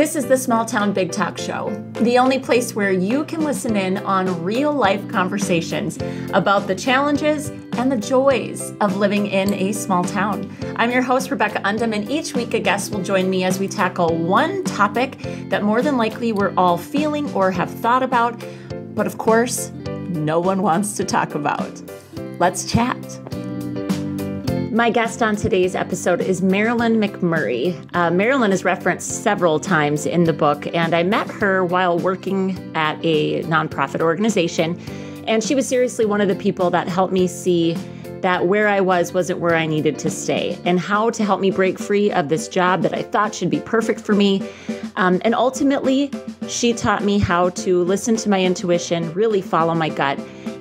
This is the Small Town Big Talk Show, the only place where you can listen in on real-life conversations about the challenges and the joys of living in a small town. I'm your host, Rebecca Undum, and each week a guest will join me as we tackle one topic that more than likely we're all feeling or have thought about, but of course, no one wants to talk about. Let's chat. My guest on today's episode is Marilyn McMurray. Marilyn is referenced several times in the book, and I met her while working at a nonprofit organization, and she was seriously one of the people that helped me see that where I was wasn't where I needed to stay, and how to help me break free of this job that I thought should be perfect for me. And ultimately, she taught me how to listen to my intuition, really follow my gut,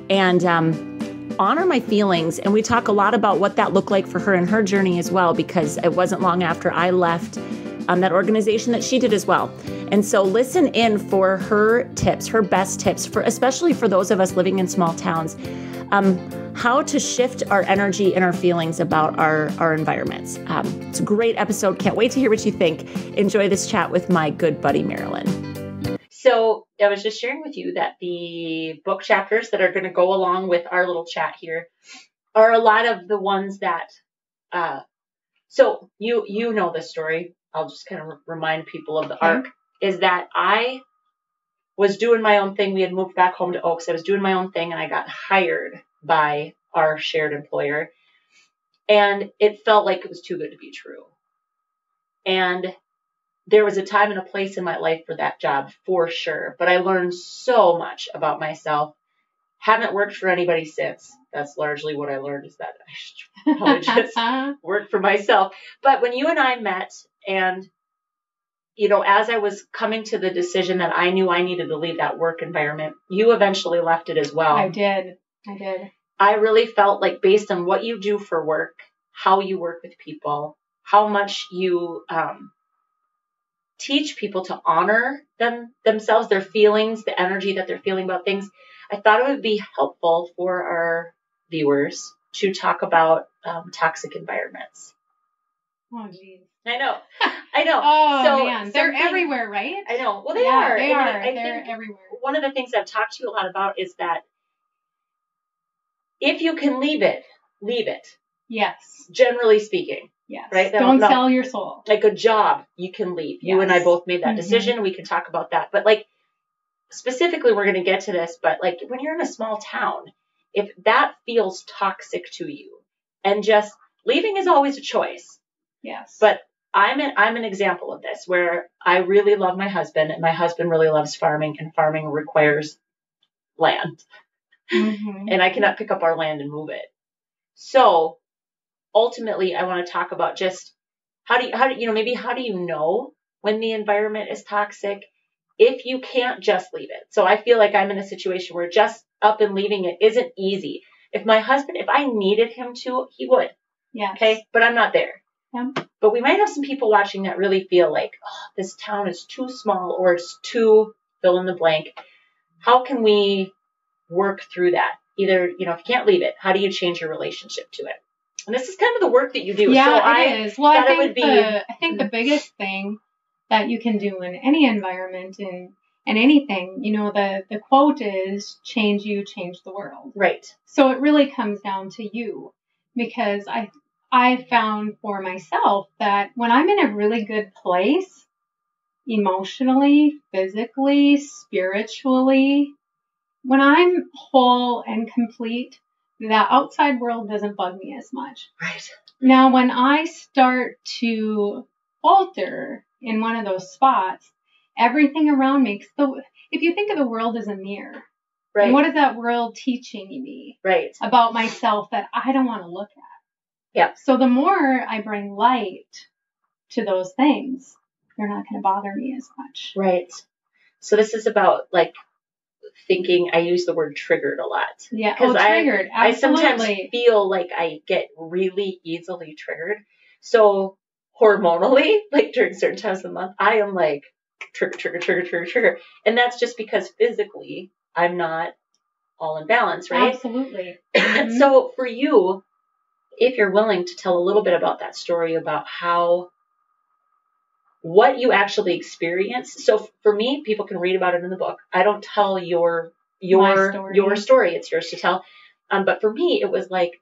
and honor my feelings. And we talk a lot about what that looked like for her and her journey as well, because it wasn't long after I left that organization that she did as well. And so listen in for her tips, her best tips, for especially for those of us living in small towns, how to shift our energy and our feelings about our environments. It's a great episode. Can't wait to hear what you think. Enjoy this chat with my good buddy, Marilyn. So I was just sharing with you that the book chapters that are going to go along with our little chat here are a lot of the ones that, so you know the story. I'll just kind of remind people of the arc, is that I was doing my own thing. We had moved back home to Oaks. I was doing my own thing, and I got hired by our shared employer, and it felt like it was too good to be true. And there was a time and a place in my life for that job, for sure. But I learned so much about myself. Haven't worked for anybody since. That's largely what I learned, is that I should probably just work for myself. But when you and I met, and, you know, as I was coming to the decision that I knew I needed to leave that work environment, you eventually left it as well. I did. I really felt like, based on what you do for work, how you work with people, how much you teach people to honor themselves, their feelings, the energy that they're feeling about things, I thought it would be helpful for our viewers to talk about toxic environments. Oh, geez. I know. Oh, so, man. They're everywhere, right? I know. Well, they are. They and are. I They're think everywhere. one of the things I've talked to you a lot about is that if you can leave it. Yes. Generally speaking. Yes. Right? Don't sell your soul. Like a job, you can leave. You and I both made that decision. We can talk about that. But like, specifically, we're going to get to this, but like when you're in a small town, if that feels toxic to you, and just leaving is always a choice. Yes. But I'm an example of this, where I really love my husband, and my husband really loves farming, and farming requires land. And I cannot pick up our land and move it. So ultimately, I want to talk about just how do you know when the environment is toxic, if you can't just leave it. So I feel like I'm in a situation where just up and leaving it isn't easy. If I needed him to, he would. Yes. Okay. But I'm not there. Yeah. But we might have some people watching that really feel like, oh, this town is too small, or it's too fill in the blank. How can we work through that? Either, if you can't leave it, how do you change your relationship to it? And this is kind of the work that you do. Yeah, so it is. Well, I think the biggest thing that you can do in any environment and anything, the quote is, change you, change the world. Right. So it really comes down to you, because I found for myself that when I'm in a really good place, emotionally, physically, spiritually, when I'm whole and complete, the outside world doesn't bug me as much. Right. Now, when I start to falter in one of those spots, everything around if you think of the world as a mirror, right. And what is that world teaching me right. about myself that I don't want to look at? Yeah. So the more I bring light to those things, they're not going to bother me as much. Right. So this is about like thinking. I use the word triggered a lot. Yeah. Triggered. Absolutely. I sometimes feel like I get really easily triggered. So hormonally, like during certain times of the month, I am like trigger. And that's just because physically I'm not all in balance, right? Absolutely. So for you, if you're willing to tell a little bit about that story, about how what you actually experience. So for me, people can read about it in the book. I don't tell your story. It's yours to tell. But for me, it was like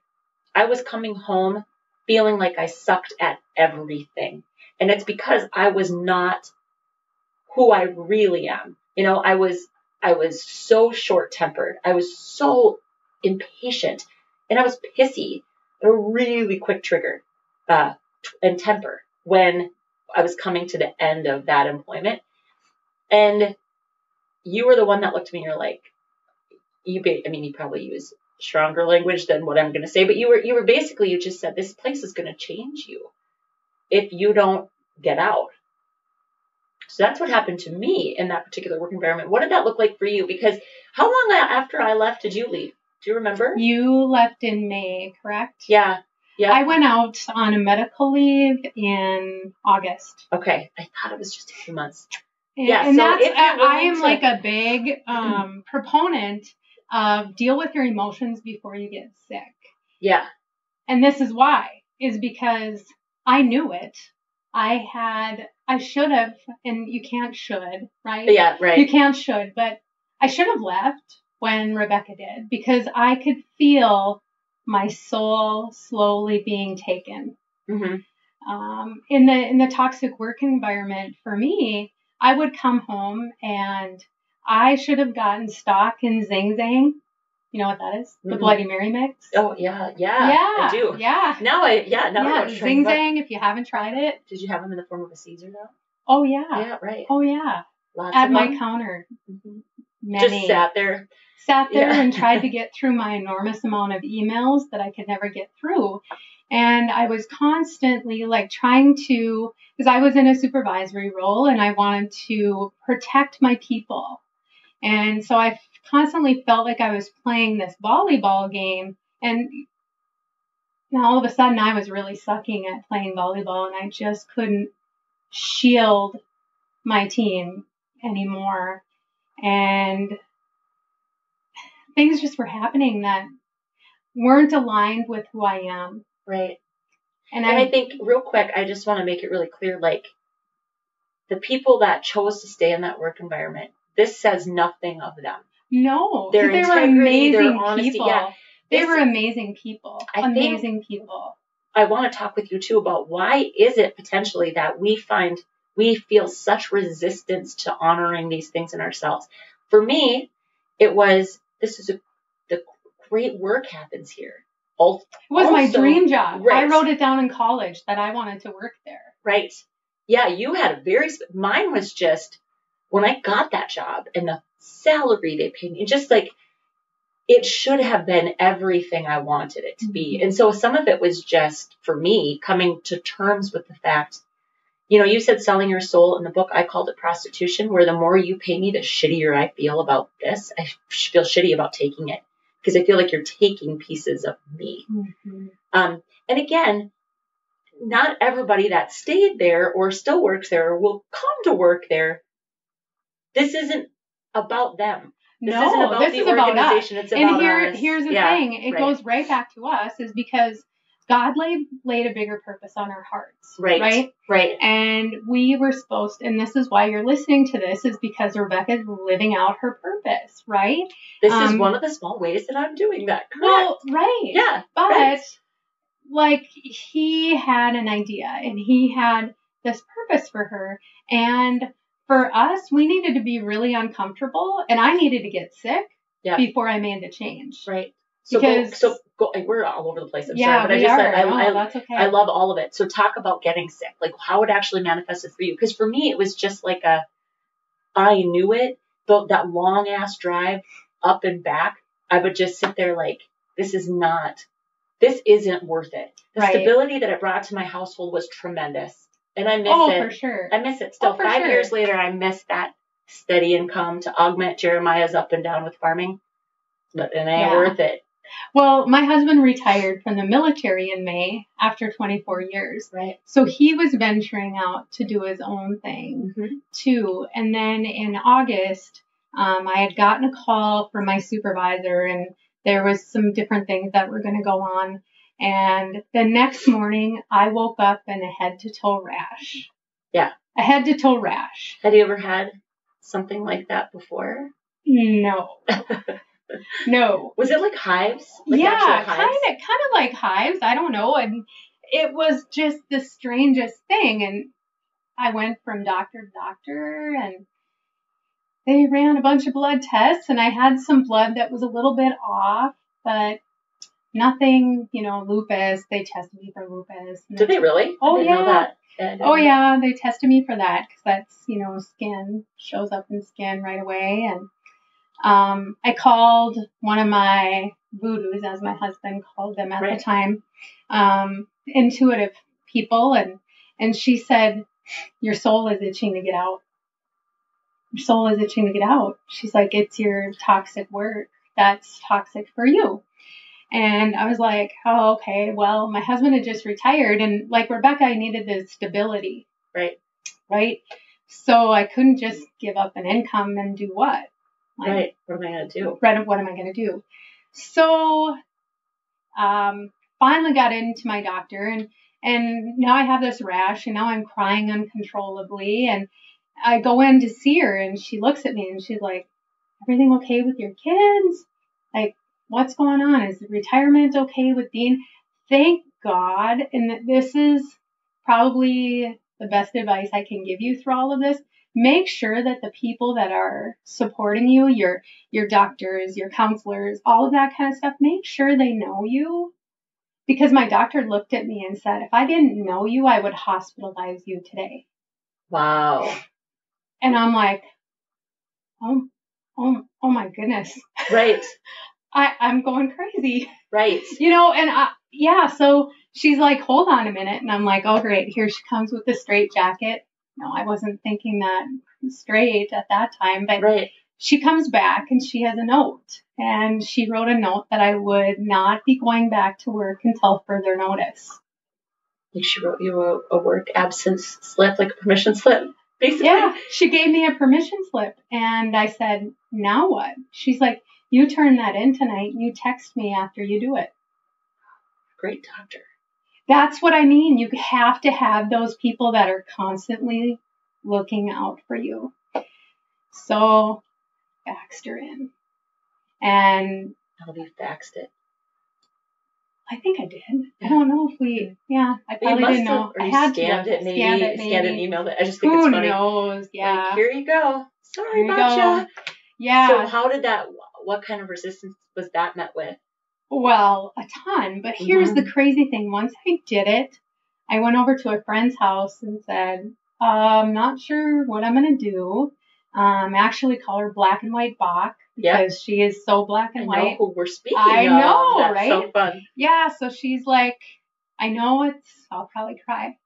I was coming home feeling like I sucked at everything. And it's because I was not who I really am. You know, I was so short-tempered. I was so impatient, and I was pissy, a really quick trigger, and temper when I was coming to the end of that employment. And you were the one that looked at me, you're like, you probably use stronger language than what I'm going to say, but you just said, this place is going to change you if you don't get out. So that's what happened to me in that particular work environment. What did that look like for you? Because how long after I left did you leave? Do you remember? You left in May, correct? Yeah. Yeah. I went out on a medical in August. Okay. I thought it was just a few months. And so I am like a big proponent of deal with your emotions before you get sick. Yeah. And this is why, is because I knew it. I should have, and you can't should, right? Yeah, right. You can't should, but I should have left when Rebecca did, because I could feel my soul slowly being taken. Mm-hmm. In the toxic work environment, for me, I would come home and I should have gotten stock in Zing Zang. You know what that is? The Bloody Mary mix. Oh, yeah, I do. Yeah. Now I Zing Zang, if you haven't tried it. Did you have them in the form of a Caesar now? Oh, yeah. Yeah, right. Oh, yeah. Lots at of my them? counter. Mm-hmm. Many. Just sat there And tried to get through my enormous amount of emails that I could never get through. And I was constantly like trying to, because I was in a supervisory role and I wanted to protect my people. And so I constantly felt like I was playing this volleyball game, and now all of a sudden I was really sucking at playing volleyball, and I just couldn't shield my team anymore. And things just were happening that weren't aligned with who I am. Right. And I think real quick, I just want to make it really clear, like the people that chose to stay in that work environment, this says nothing of them. No, their they integrity, were amazing their honesty. people. Yeah. They were amazing people. Amazing people. I want to talk with you too about why is it potentially that we feel such resistance to honoring these things in ourselves. For me, it was, the great work happens here. It was my dream job. Right. I wrote it down in college that I wanted to work there. Right. Yeah, you had mine was just, when I got that job and the salary they paid me, just like, it should have been everything I wanted it to be. And so some of it was just, for me, coming to terms with the fact, you said selling your soul in the book. I called it prostitution, where the more you pay me, the shittier I feel about this. I feel shitty about taking it because I feel like you're taking pieces of me. Mm-hmm. And again, not everybody that stayed there or still works there or will come to work there. This isn't about them. This isn't about the organization. It's about us. Here's the thing. It goes right back to us, is because God laid a bigger purpose on our hearts. Right. And we were supposed, and this is why you're listening to this, is because Rebecca's living out her purpose, right? This is one of the small ways that I'm doing that. Correct. Well, right. Yeah. But like, he had an idea and he had this purpose for her, and for us, we needed to be really uncomfortable, and I needed to get sick before I made the change. Right. So we're all over the place. I'm sorry, but that's okay. I love all of it. So talk about getting sick, like how it actually manifested for you. Because for me, it was just like I knew it. That long ass drive up and back, I would just sit there like, this isn't worth it. The stability that it brought to my household was tremendous. And I miss it. Oh, for sure. I miss it. Still, 5 years later, I miss that steady income to augment Jeremiah's up and down with farming. But it ain't worth it. Well, my husband retired from the military in May after 24 years. Right. So he was venturing out to do his own thing too. And then in August, I had gotten a call from my supervisor, and there was some different things that were going to go on. And the next morning, I woke up in a head-to-toe rash. Yeah. A head to toe rash. Had you ever had something like that before? No. No. Was it like hives? Like yeah, actual hives? kind of like hives. I don't know. And it was just the strangest thing. And I went from doctor to doctor, and they ran a bunch of blood tests, and I had some blood that was a little bit off, but nothing, lupus. They tested me for lupus. Did they really? Oh, I didn't know that. Oh, yeah. They tested me for that because that's, skin shows up in skin right away. And I called one of my voodoos, as my husband called them at the time, intuitive people. And she said, your soul is itching to get out. Your soul is itching to get out. She's like, it's your toxic work that's toxic for you. And I was like, oh, okay, well, my husband had just retired, and like Rebecca, I needed the stability. Right. So I couldn't just give up an income and do what? Right. What am I going to do? Right. What am I going to do? So finally got into my doctor, and now I have this rash, and now I'm crying uncontrollably. And I go in to see her, and she looks at me, and she's like, everything okay with your kids? Like, what's going on? Is retirement okay with Dean? Thank God. And this is probably the best advice I can give you through all of this. Make sure that the people that are supporting you, your doctors, your counselors, all of that kind of stuff, make sure they know you. Because my doctor looked at me and said, if I didn't know you, I would hospitalize you today. Wow. And I'm like, oh my goodness. Right. I'm going crazy. Right. And so she's like, hold on a minute. And I'm like, oh, great. Here she comes with the straight jacket. No, I wasn't thinking that straight at that time. But she comes back and she has a note. And she wrote a note that I would not be going back to work until further notice. Like she wrote you a work absence slip, like a permission slip, basically. Yeah, she gave me a permission slip. And I said, now what? She's like, you turn that in tonight. You text me after you do it. Great doctor. That's what I mean. You have to have those people that are constantly looking out for you. So, faxed her in. And how have you faxed it? I think I did. I don't know if I probably didn't know. I had scanned it, maybe. Scanned it and emailed it. I just think it's funny. Who knows? Yeah. Like, here you go. Sorry about you. Yeah. So how did what kind of resistance was that met with? Well, a ton. But here's the crazy thing. Once I did it, I went over to a friend's house and said, I'm not sure what I'm going to do. Actually call her Black and White Bach because she is so black and white. I know who we're speaking of. I know, That's right? So fun. Yeah, so she's like, I'll probably cry.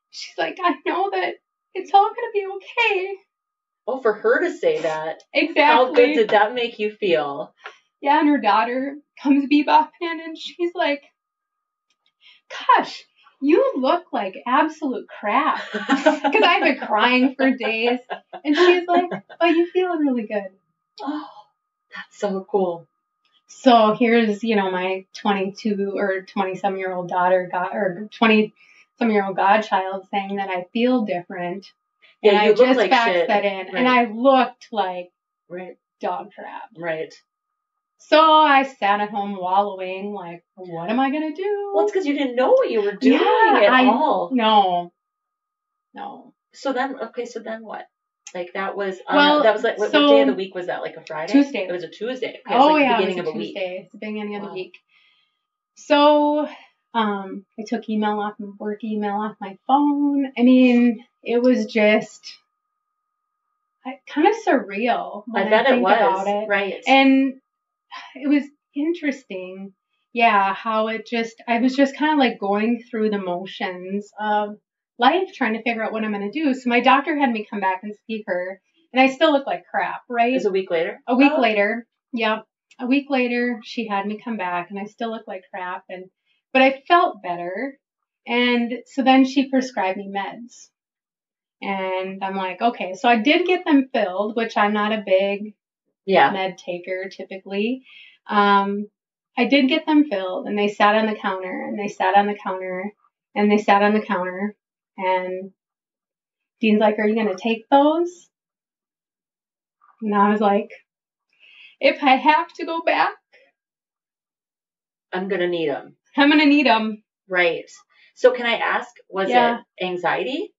She's like, I know that it's all going to be okay. Oh, for her to say that. Exactly. How good did that make you feel? Yeah, and her daughter comes bebopping in and she's like, gosh, you look like absolute crap. Because I've been crying for days. And she's like, but you feel really good. Oh, that's so cool. So here's, my 22 or 20-some-year-old daughter, or 20-some-year-old godchild saying that I feel different. Yeah, and you I just like faxed shit. that in. Right. And I looked like dog crap. Right. So I sat at home wallowing, like, what am I going to do? Well, it's because you didn't know what you were doing at all. No. So then what? Like, that was, like, what day of the week was that? Like a Friday? Tuesday. It was a Tuesday. Okay, oh, like yeah, the beginning it was of a week. Tuesday. It's the beginning of the week. So, I took email off my work email off my phone. I mean, it was just kind of surreal when I think about it. Right. And it was interesting, how I was just kind of like going through the motions of life, trying to figure out what I'm going to do. So my doctor had me come back and see her, and I still look like crap, right? It was a week later? A week later, yeah. A week later, she had me come back, and I still look like crap, but I felt better. And so then she prescribed me meds. And I'm like, okay, so I did get them filled, which I'm not a big med taker typically. I did get them filled, and they sat on the counter, and they sat on the counter, and they sat on the counter, and Dean's like, are you going to take those? And I was like, if I have to go back, I'm going to need them. I'm going to need them. Right. So can I ask, was it anxiety?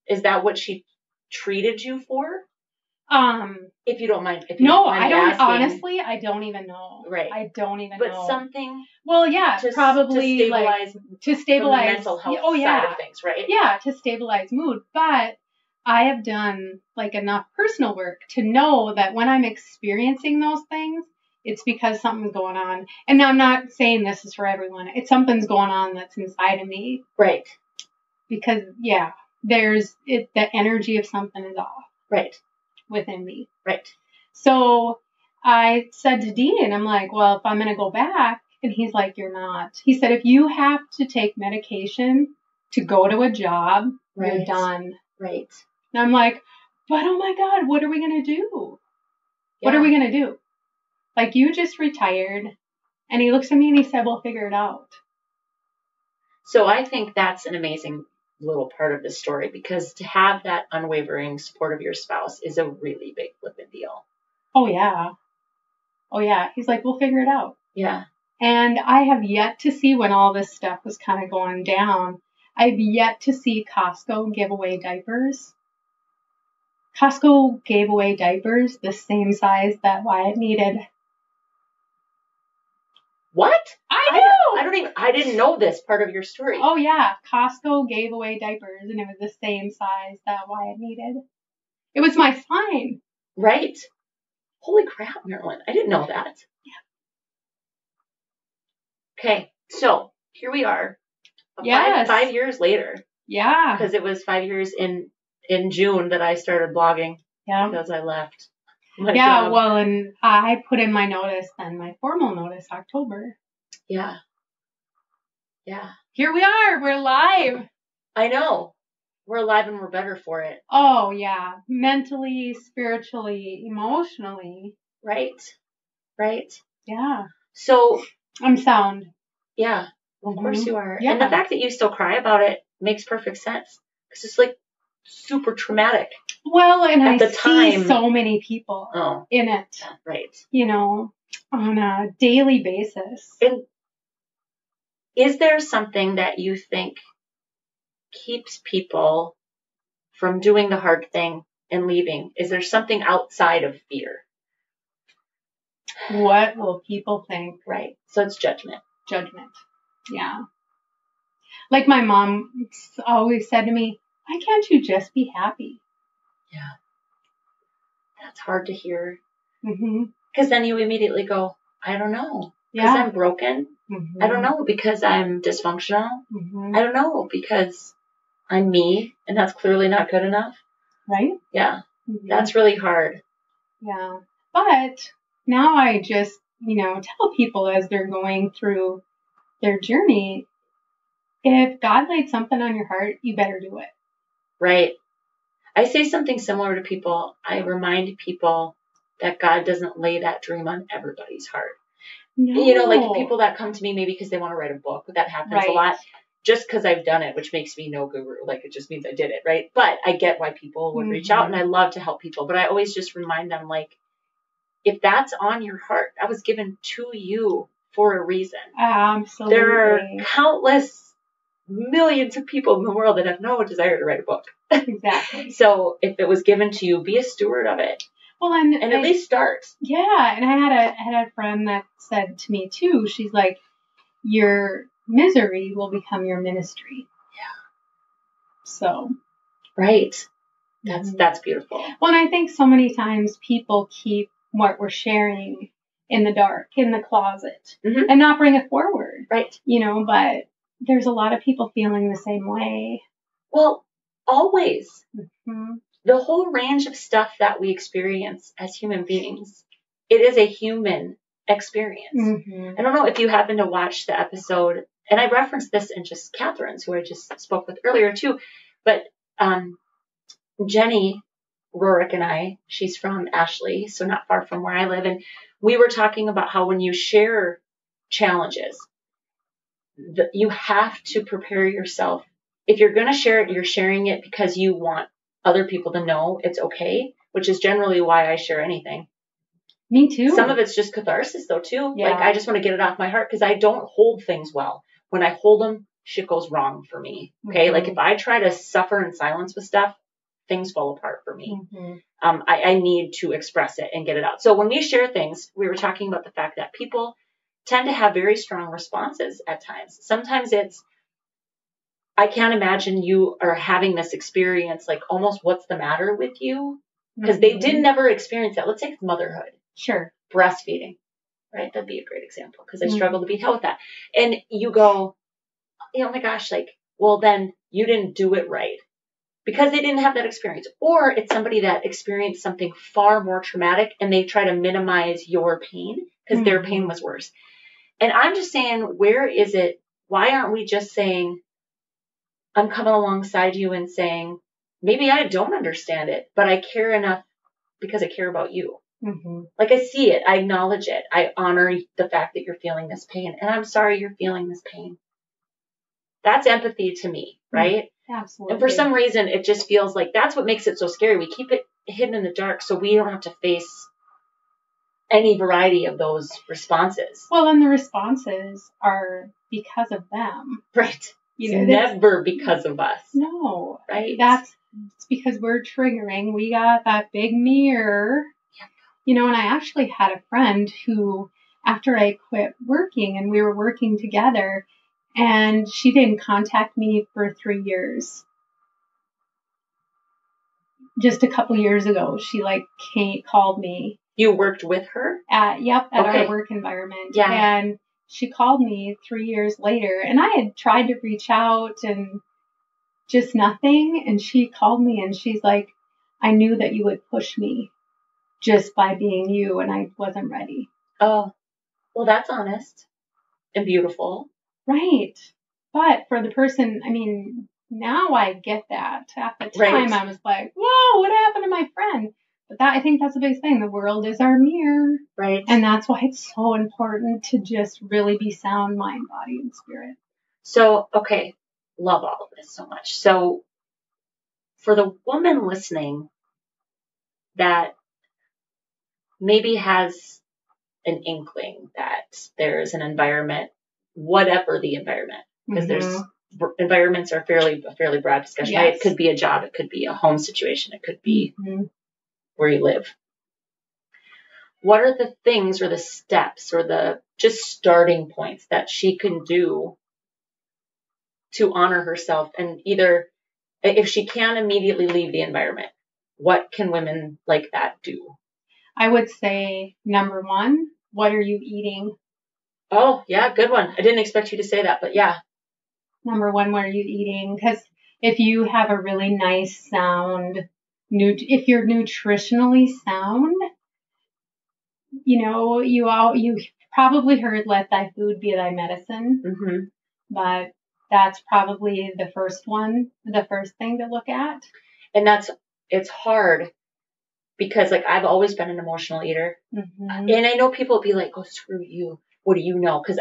Is that what she treated you for? If you don't mind. No, I don't. Asking. Honestly, I don't even know. Right. I don't even know. But something. Well, yeah, probably to stabilize the mental health side of things, right? Yeah, to stabilize mood. But I have done like enough personal work to know that when I'm experiencing those things, it's because something's going on. And I'm not saying this is for everyone. It's something's going on that's inside of me. Right. Because the energy of something is off. Right. Within me. Right. So I said to Dean, I'm like, well, if I'm going to go back, and he's like, you're not. He said, if you have to take medication to go to a job, you're done. Right. And I'm like, but oh my God, what are we going to do? Yeah. What are we going to do? Like, you just retired. And he looks at me and he said, we'll figure it out. So I think that's an amazing little part of the story, because to have that unwavering support of your spouse is a really big flippin' deal. Oh yeah. He's like, we'll figure it out. Yeah. And I have yet to see, when all this stuff was kind of going down, I've yet to see Costco give away diapers. Costco gave away diapers the same size that Wyatt needed. What? I know. I didn't know this part of your story. Oh yeah, Costco gave away diapers, and it was the same size that Wyatt needed. It was my sign. Right. Holy crap, Marilyn! I didn't know that. Yeah. Okay, so here we are. Yes. 5 years later. Yeah. Because it was 5 years in June that I started blogging. Yeah. Because I left. My yeah, job. Well, and I put in my notice, then my formal notice, October. Yeah. Yeah. Here we are. We're live. I know. We're alive and we're better for it. Oh, yeah. Mentally, spiritually, emotionally. Right. Right. Yeah. So. I'm sound. Yeah. Well, of course you are. Yeah. And the fact that you still cry about it makes perfect sense. Because it's like super traumatic. Well, and I see so many people in it. Right. You know, on a daily basis. And is there something that you think keeps people from doing the hard thing and leaving? Is there something outside of fear? What will people think? Right. So it's judgment. Judgment. Yeah. Like my mom always said to me, why can't you just be happy? Yeah. That's hard to hear. Mm-hmm. Because then you immediately go, I don't know. Because I'm broken. Mm-hmm. I don't know, because I'm dysfunctional. Mm-hmm. I don't know, because I'm me, and that's clearly not good enough. Right? Yeah. Mm-hmm. That's really hard. Yeah. But now I just, tell people as they're going through their journey, if God laid something on your heart, you better do it. Right. I say something similar to people. I remind people that God doesn't lay that dream on everybody's heart. No. Like people that come to me maybe because they want to write a book. That happens a lot. Just because I've done it, which makes me no guru. Like, it just means I did it, right? But I get why people would reach out, and I love to help people. But I always just remind them, like, if that's on your heart, that was given to you for a reason. Absolutely. There are countless millions of people in the world that have no desire to write a book. Exactly. So if it was given to you, be a steward of it. Well, and at least start. Yeah, and I had a friend that said to me too. She's like, your misery will become your ministry. Yeah. So. Right. That's beautiful. Well, and I think so many times people keep what we're sharing in the dark, in the closet, and not bring it forward. Right. But there's a lot of people feeling the same way. Well, always. Mm-hmm. The whole range of stuff that we experience as human beings, it is a human experience. Mm-hmm. I don't know if you happen to watch the episode, and I referenced this in just Catherine's, who I just spoke with earlier too, but Jenny Rorick and I, she's from Ashley, so not far from where I live, and we were talking about how when you share challenges, you have to prepare yourself. If you're going to share it, you're sharing it because you want other people to know it's okay, which is generally why I share anything. Me too. Some of it's just catharsis though too. Yeah. Like I just want to get it off my heart because I don't hold things well. When I hold them, shit goes wrong for me. Okay. Like if I try to suffer in silence with stuff, things fall apart for me. I need to express it and get it out. So when we share things, we were talking about the fact that people tend to have very strong responses at times. Sometimes it's, I can't imagine you are having this experience, like almost what's the matter with you? Because they did never experience that. Let's say it's motherhood. Sure. Breastfeeding, right? That'd be a great example because I struggle to be held with that. And you go, oh my gosh, like, well, then you didn't do it right because they didn't have that experience. Or it's somebody that experienced something far more traumatic and they try to minimize your pain because their pain was worse. And I'm just saying, where is it? Why aren't we just saying, I'm coming alongside you and saying, maybe I don't understand it, but I care enough because I care about you. Like I see it. I acknowledge it. I honor the fact that you're feeling this pain and I'm sorry you're feeling this pain. That's empathy to me, right? Absolutely. And for some reason, it just feels like that's what makes it so scary. We keep it hidden in the dark so we don't have to face any variety of those responses. Well, and the responses are because of them. Right. It's never because of us. No. Right. It's because we're triggering. We got that big mirror. Yep. And I actually had a friend who, after I quit working and we were working together, and she didn't contact me for 3 years. Just a couple years ago, she called me. You worked with her? At our work environment. Yeah. And she called me 3 years later, and I had tried to reach out and just nothing. And she called me and she's like, I knew that you would push me just by being you, and I wasn't ready. Oh, well, that's honest and beautiful. Right. But for the person, now I get that. At the time, I was like, whoa, what happened to my friend? But I think that's the biggest thing. The world is our mirror. Right. And that's why it's so important to just really be sound mind, body, and spirit. So, okay. Love all of this so much. So for the woman listening that maybe has an inkling that there's an environment, whatever the environment, because there's environments are a fairly broad discussion. Yes. Right? It could be a job, it could be a home situation, it could be where you live. What are the things or the steps or the just starting points that she can do to honor herself? And either if she can immediately leave the environment, what can women like that do? I would say, number one, what are you eating? Oh, yeah, good one. I didn't expect you to say that, but yeah. Number one, what are you eating? Because if you have a really nice sound, if you're nutritionally sound, you probably heard let thy food be thy medicine. But that's probably the first thing to look at. And it's hard. Because I've always been an emotional eater. And I know people will be like, oh, screw you. What do you know? Because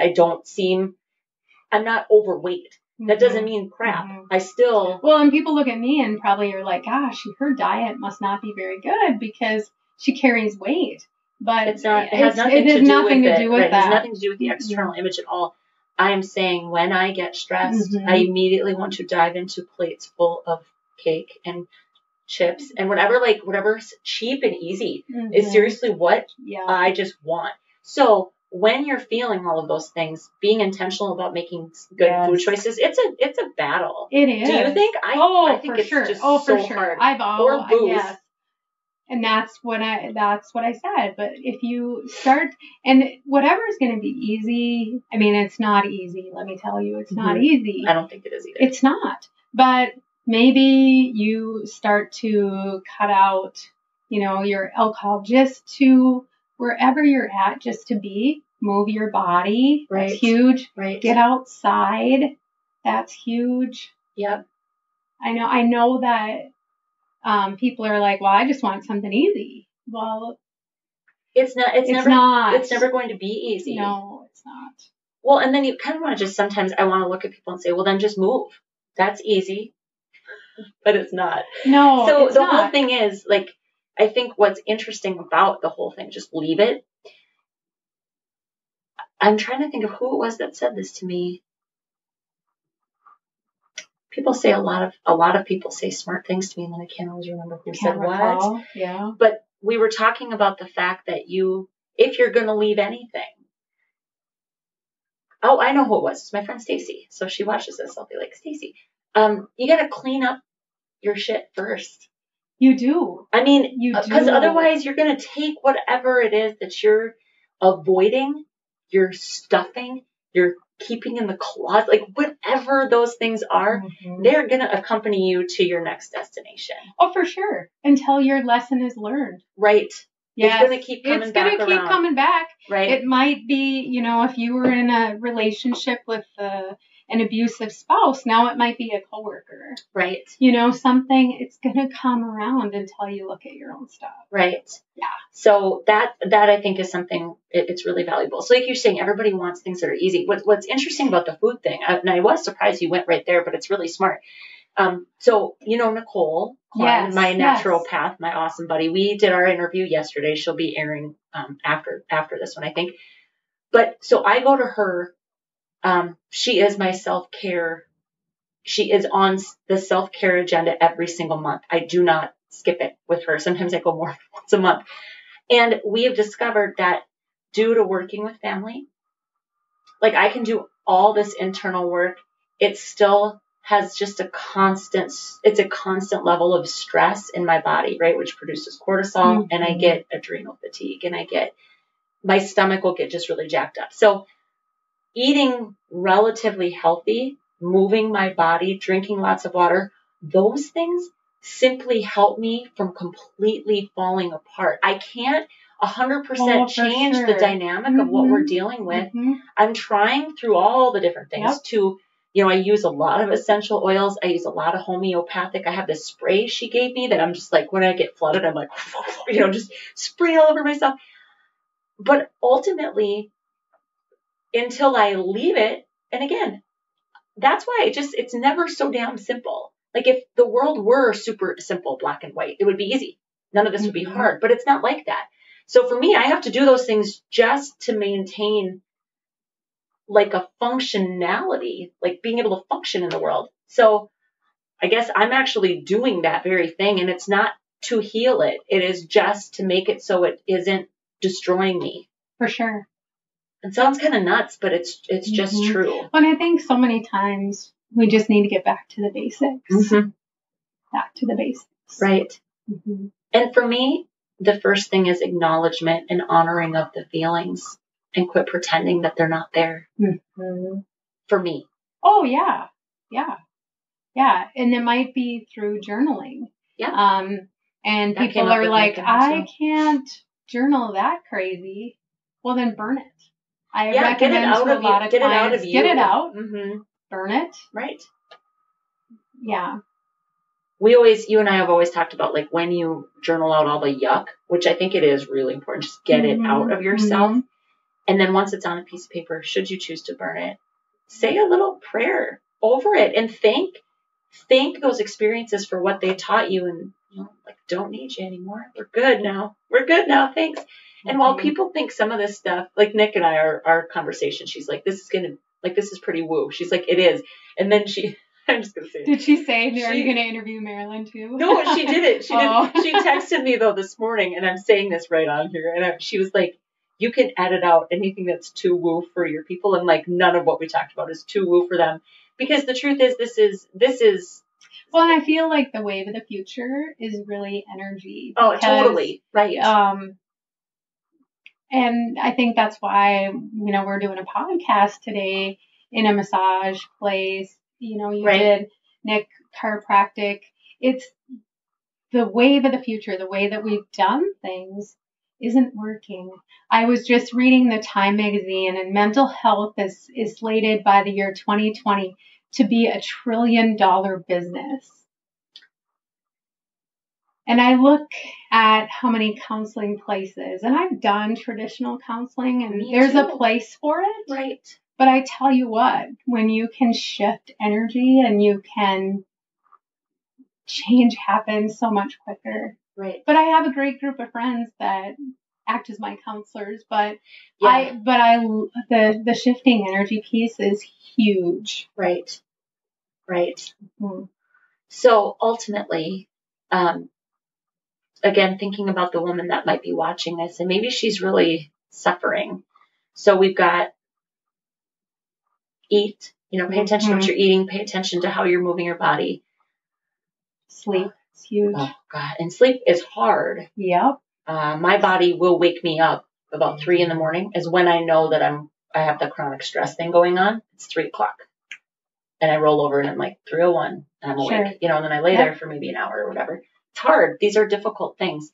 I'm not overweight. That doesn't mean crap. Well, and people look at me and probably are like, gosh, her diet must not be very good because she carries weight. But it has nothing to do with that. It has nothing to do with the external image at all. I am saying when I get stressed, I immediately want to dive into plates full of cake and chips and whatever's cheap and easy is seriously what I just want. So when you're feeling all of those things, being intentional about making good food choices, it's a battle. It is. Do you think? I think it's just so hard. Or booze. Yes. And that's what I said. But if you start, and whatever is going to be easy, it's not easy. Let me tell you, it's not easy. I don't think it is either. It's not. But maybe you start to cut out, your alcohol just to wherever you're at, just to move your body. Right. That's huge. Right. Get outside. That's huge. Yep. I know that people are like, well, I just want something easy. Well, it's never going to be easy. No, it's not. Well, and then you kind of want to just sometimes I want to look at people and say, well, then just move. That's easy. but it's not. No, so it's the not. whole thing is like, I think what's interesting about the whole thing, just leave it. I'm trying to think of who it was that said this to me. People say a lot of people say smart things to me, and then I can't always remember who said what. Yeah. But we were talking about the fact that if you're going to leave anything. Oh, I know who it was. It's my friend Stacy. So if she watches this, I'll be like, Stacy, you got to clean up your shit first. You do. I mean, because otherwise you're going to take whatever it is that you're avoiding, you're stuffing, you're keeping in the closet, like whatever those things are, they're going to accompany you to your next destination. Oh, for sure. Until your lesson is learned. Right. Yes. It's going to keep coming back. It's going to keep coming back. Right. It might be, if you were in a relationship with an abusive spouse, now it might be a coworker. Right. Something, it's going to come around until you look at your own stuff. Right. Yeah. So that I think is something, it's really valuable. So like you're saying, everybody wants things that are easy. What's interesting about the food thing, and I was surprised you went right there, but it's really smart. So, Nicole Klein, yes, my naturopath, my awesome buddy, we did our interview yesterday. She'll be airing, after this one, I think. But so I go to her, she is my self-care. She is on the self-care agenda every single month. I do not skip it with her. Sometimes I go more than once a month. And we have discovered that due to working with family, like I can do all this internal work. It still has just a constant level of stress in my body, right? Which produces cortisol, and I get adrenal fatigue, and my stomach will get just really jacked up. So eating relatively healthy, moving my body, drinking lots of water, those things simply help me from completely falling apart. I can't 100% change the dynamic of what we're dealing with. I'm trying through all the different things to, I use a lot of essential oils. I use a lot of homeopathic. I have this spray she gave me that I'm just like, when I get flooded, I'm like, just spray all over myself. But ultimately, until I leave it, and again, that's why it's never so damn simple. Like if the world were super simple, black and white, it would be easy. None of this would be hard, but it's not like that. So for me, I have to do those things just to maintain like a functionality, like being able to function in the world. So I guess I'm actually doing that very thing, and it's not to heal it. It is just to make it so it isn't destroying me. For sure. It sounds kind of nuts, but it's just true. And I think so many times we just need to get back to the basics. Back to the basics. Right. And for me, the first thing is acknowledgement and honoring of the feelings, and quit pretending that they're not there. For me. Oh, yeah. Yeah. Yeah. And it might be through journaling. Yeah. And that people are like, I can't journal that crazy. Well, then burn it. I recommend to a lot of clients, get it out, burn it. Right. Yeah. You and I have always talked about like when you journal out all the yuck, which I think it is really important, just get it out of yourself. And then once it's on a piece of paper, should you choose to burn it, say a little prayer over it and thank those experiences for what they taught you, and like, don't need you anymore. We're good now. Thanks. And while people think some of this stuff, like Nick and I, our conversation, she's like, this is pretty woo. She's like, it is. And then I'm just going to say it. Did she say, are you going to interview Marilyn too? No, she didn't. She didn't. She texted me though this morning, and I'm saying this right on here. And she was like, you can edit out anything that's too woo for your people. And like, none of what we talked about is too woo for them. Because the truth is, this is. Well, and I feel like the wave of the future is really energy. Oh, totally. Right. And I think that's why, we're doing a podcast today in a massage place. You did Nick chiropractic. It's the wave of the future. The way that we've done things isn't working. I was just reading the Time magazine, and mental health is slated by the year 2020 to be $1 trillion business. And I look at how many counseling places, and I've done traditional counseling, and there's a place for it. Right. But I tell you what, when you can shift energy and you can change happens so much quicker. Right. But I have a great group of friends that act as my counselors, but Yeah. the shifting energy piece is huge. Right. Right. Mm-hmm. So ultimately, again, thinking about the woman that might be watching this, and maybe she's really suffering. So we've got eat, pay attention to what you're eating, pay attention to how you're moving your body. Sleep is huge. Oh, God. And sleep is hard. Yep. My body will wake me up about 3 a.m. is when I know that I have the chronic stress thing going on. It's 3 o'clock. And I roll over and I'm like 3:01 and I'm awake, and then I lay there for maybe an hour or whatever. It's hard. These are difficult things.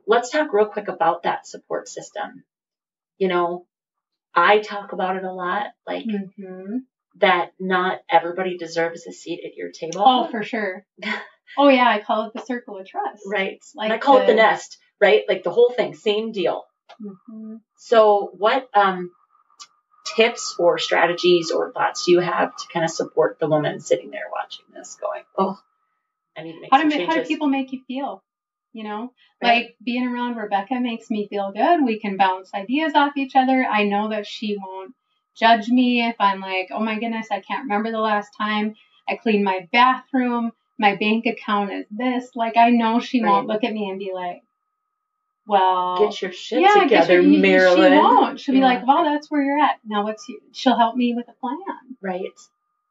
Let's talk real quick about that support system. I talk about it a lot, like that not everybody deserves a seat at your table. Oh, for sure. Oh, yeah. I call it the circle of trust. Right. Like and I call it the nest, right? Like the whole thing, same deal. So what tips or strategies or thoughts do you have to kind of support the woman sitting there watching this going, oh, I need to make some changes? How do people make you feel? Like being around Rebecca makes me feel good. We can bounce ideas off each other. I know that she won't judge me if I'm like, oh my goodness, I can't remember the last time I cleaned my bathroom. My bank account is this. Like, I know she won't look at me and be like, well, get your shit together, Marilyn. She won't. She'll be like, well, that's where you're at. Now she'll help me with a plan. Right.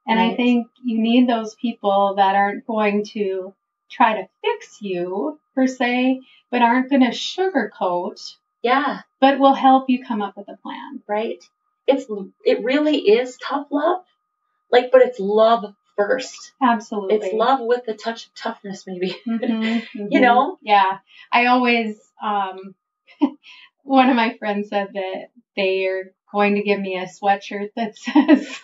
And I think you need those people that aren't going to try to fix you per se, but aren't going to sugarcoat. Yeah. But will help you come up with a plan. Right. It really is tough love. But it's love first. Absolutely. It's love with a touch of toughness, maybe. Yeah. I always, one of my friends said that they are going to give me a sweatshirt that says,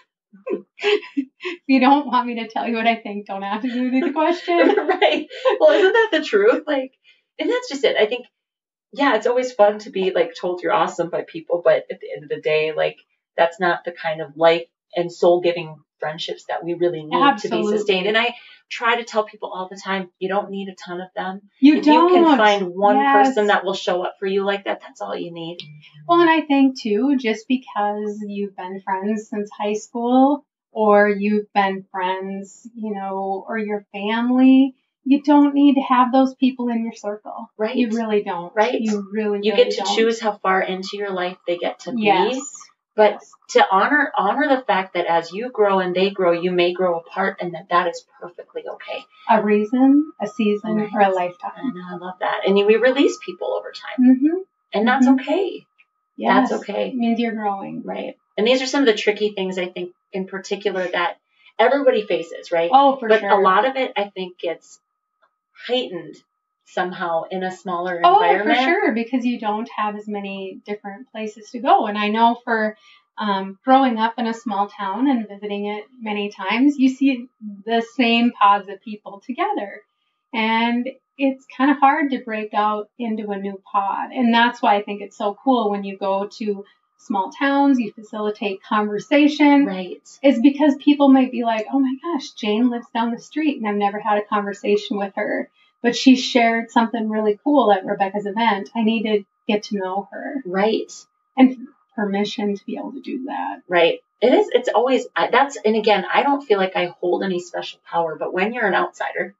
if you don't want me to tell you what I think, don't ask me the question. Right. Well, isn't that the truth? And that's just it. I think, it's always fun to be told you're awesome by people, but at the end of the day, that's not the kind of life and soul-giving friendships that we really need to be sustained. And I try to tell people all the time, you don't need a ton of them. If you can find one person that will show up for you like that, that's all you need. Well, and I think too, just because you've been friends since high school or you've been friends, or your family, you don't need to have those people in your circle. Right. You really don't. Right. You get to choose how far into your life they get to be. Yes. But to honor the fact that as you grow and they grow, you may grow apart, and that is perfectly okay. A reason, a season, or a lifetime. I love that. And we release people over time. And that's okay. Yes. That's okay. It means you're growing. Right. And these are some of the tricky things, I think, in particular, that everybody faces, right? Oh, for sure. But a lot of it, I think, gets heightened somehow in a smaller environment. Oh, for sure, because you don't have as many different places to go. And I know for growing up in a small town and visiting it many times, you see the same pods of people together. And it's kind of hard to break out into a new pod. And that's why I think it's so cool when you go to small towns, you facilitate conversation. Right. Is because people might be like, oh my gosh, Jane lives down the street and I've never had a conversation with her. But she shared something really cool at Rebecca's event. I need to get to know her. Right. And permission to be able to do that. Right. It is. It's always, and again, I don't feel like I hold any special power, but when you're an outsider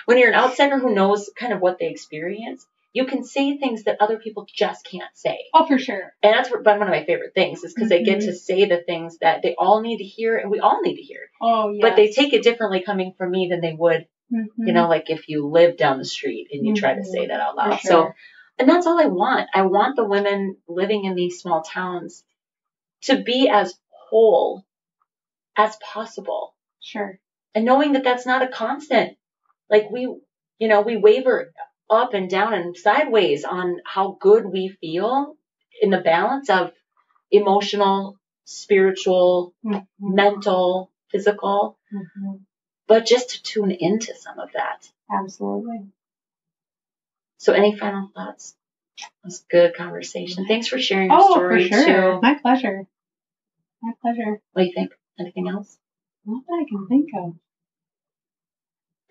who knows kind of what they experience, you can say things that other people just can't say. Oh, for sure. And that's one of my favorite things is because they get to say the things that they all need to hear and we all need to hear. Oh, yes. But they take it differently coming from me than they would, like if you live down the street and you try to say that out loud. Sure. So, and that's all I want. I want the women living in these small towns to be as whole as possible. Sure. And knowing that that's not a constant. We waver up and down and sideways on how good we feel in the balance of emotional, spiritual, mental, physical, but just to tune into some of that. Absolutely. So any final thoughts? It was a good conversation. Thanks for sharing your story for sure. too. My pleasure. My pleasure. What do you think? Anything else? Not that I can think of.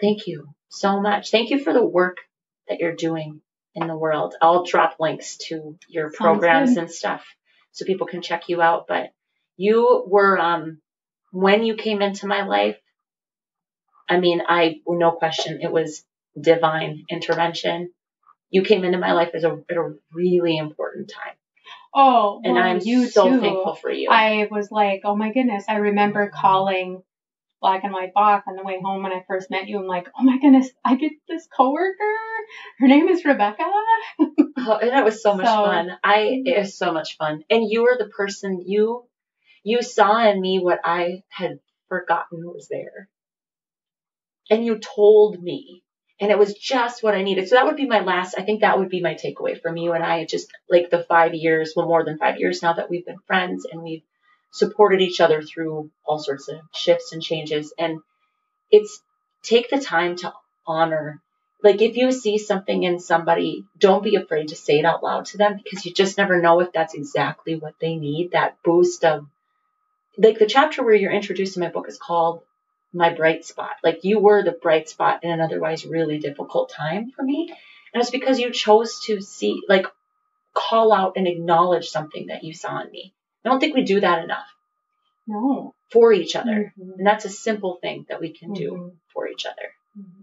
Thank you so much. Thank you for the work that you're doing in the world. I'll drop links to your programs and stuff so people can check you out. But you were, when you came into my life, I mean, no question, it was divine intervention. You came into my life at a really important time. Oh, and I'm so thankful for you. I was like, oh my goodness. I remember calling Black and White Box on the way home when I first met you. I'm like, oh my goodness, I get this coworker. Her name is Rebecca. Oh, and it was so much fun. It was so much fun. And you were the person, you saw in me what I had forgotten was there. And you told me. And it was just what I needed. So that would be I think that would be my takeaway from you and I. Just like the 5 years, well, more than 5 years now that we've been friends and we've supported each other through all sorts of shifts and changes. And it's take the time to honor. Like if you see something in somebody, don't be afraid to say it out loud to them, because you just never know if that's exactly what they need. That boost of, like the chapter where you're introduced in my book is called My Bright Spot. Like you were the bright spot in an otherwise really difficult time for me. And it's because you chose to see, like, call out and acknowledge something that you saw in me. I don't think we do that enough. No. For each other. Mm-hmm. And that's a simple thing that we can do for each other. Mm-hmm.